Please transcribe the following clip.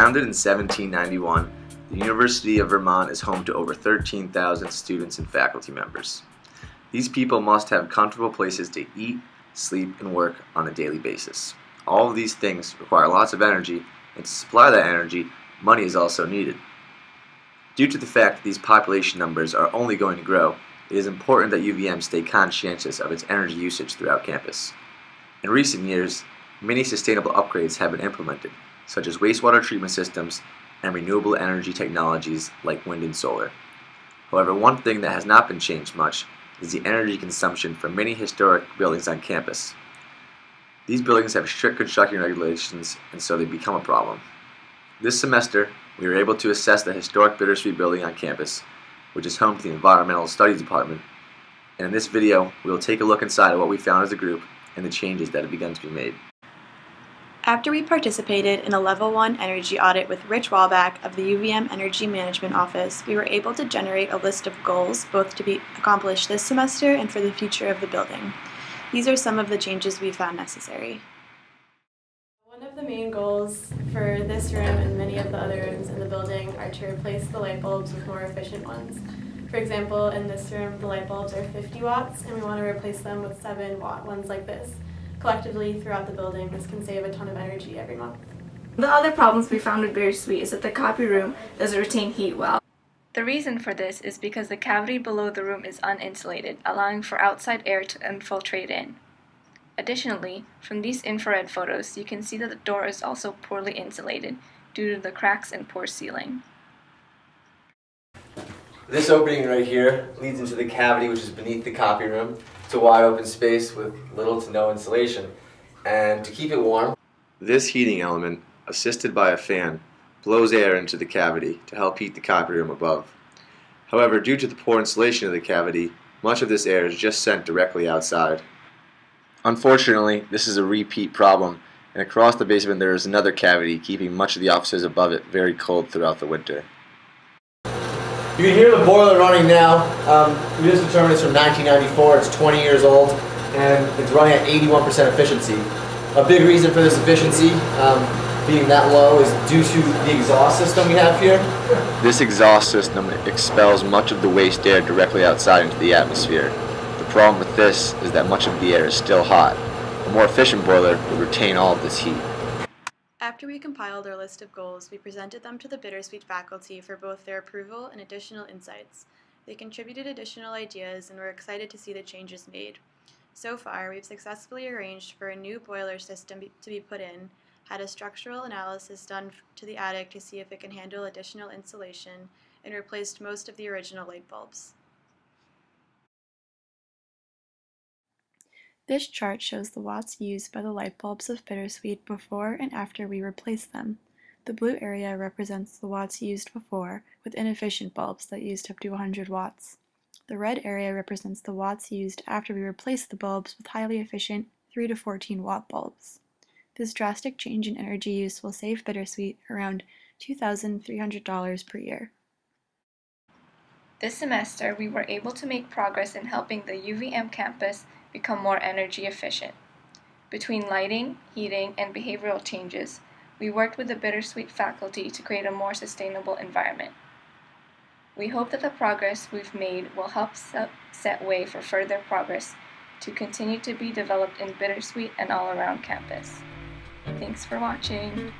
Founded in 1791, the University of Vermont is home to over 13,000 students and faculty members. These people must have comfortable places to eat, sleep, and work on a daily basis. All of these things require lots of energy, and to supply that energy, money is also needed. Due to the fact that these population numbers are only going to grow, it is important that UVM stay conscientious of its energy usage throughout campus. In recent years, many sustainable upgrades have been implemented, such as wastewater treatment systems and renewable energy technologies like wind and solar. However, one thing that has not been changed much is the energy consumption for many historic buildings on campus. These buildings have strict construction regulations, and so they become a problem. This semester, we were able to assess the historic Bittersweet Building on campus, which is home to the Environmental Studies Department, and in this video, we will take a look inside of what we found as a group and the changes that have begun to be made. After we participated in a Level 1 energy audit with Rich Wallback of the UVM Energy Management Office, we were able to generate a list of goals both to be accomplished this semester and for the future of the building. These are some of the changes we found necessary. One of the main goals for this room and many of the other rooms in the building are to replace the light bulbs with more efficient ones. For example, in this room, the light bulbs are 50 watts, and we want to replace them with 7-watt ones like this. Collectively, throughout the building, this can save a ton of energy every month. The other problems we found with Bittersweet is that the copy room doesn't retain heat well. The reason for this is because the cavity below the room is uninsulated, allowing for outside air to infiltrate in. Additionally, from these infrared photos, you can see that the door is also poorly insulated due to the cracks and poor sealing. This opening right here leads into the cavity which is beneath the copy room. It's a wide open space with little to no insulation. And to keep it warm, this heating element, assisted by a fan, blows air into the cavity to help heat the copy room above. However, due to the poor insulation of the cavity, much of this air is just sent directly outside. Unfortunately, this is a repeat problem, and across the basement there is another cavity keeping much of the offices above it very cold throughout the winter. You can hear the boiler running now. We just determined it's from 1994. It's 20 years old, and it's running at 81% efficiency. A big reason for this efficiency being that low is due to the exhaust system we have here. This exhaust system expels much of the waste air directly outside into the atmosphere. The problem with this is that much of the air is still hot. A more efficient boiler would retain all of this heat. After we compiled our list of goals, we presented them to the Bittersweet faculty for both their approval and additional insights. They contributed additional ideas and were excited to see the changes made. So far, we've successfully arranged for a new boiler system to be put in, had a structural analysis done to the attic to see if it can handle additional insulation, and replaced most of the original light bulbs. This chart shows the watts used by the light bulbs of Bittersweet before and after we replaced them. The blue area represents the watts used before, with inefficient bulbs that used up to 100 watts. The red area represents the watts used after we replaced the bulbs with highly efficient 3 to 14 watt bulbs. This drastic change in energy use will save Bittersweet around $2,300 per year. This semester, we were able to make progress in helping the UVM campus become more energy efficient. Between lighting, heating, and behavioral changes, we worked with the Bittersweet faculty to create a more sustainable environment. We hope that the progress we've made will help set way for further progress to continue to be developed in Bittersweet and all around campus. Thanks for watching.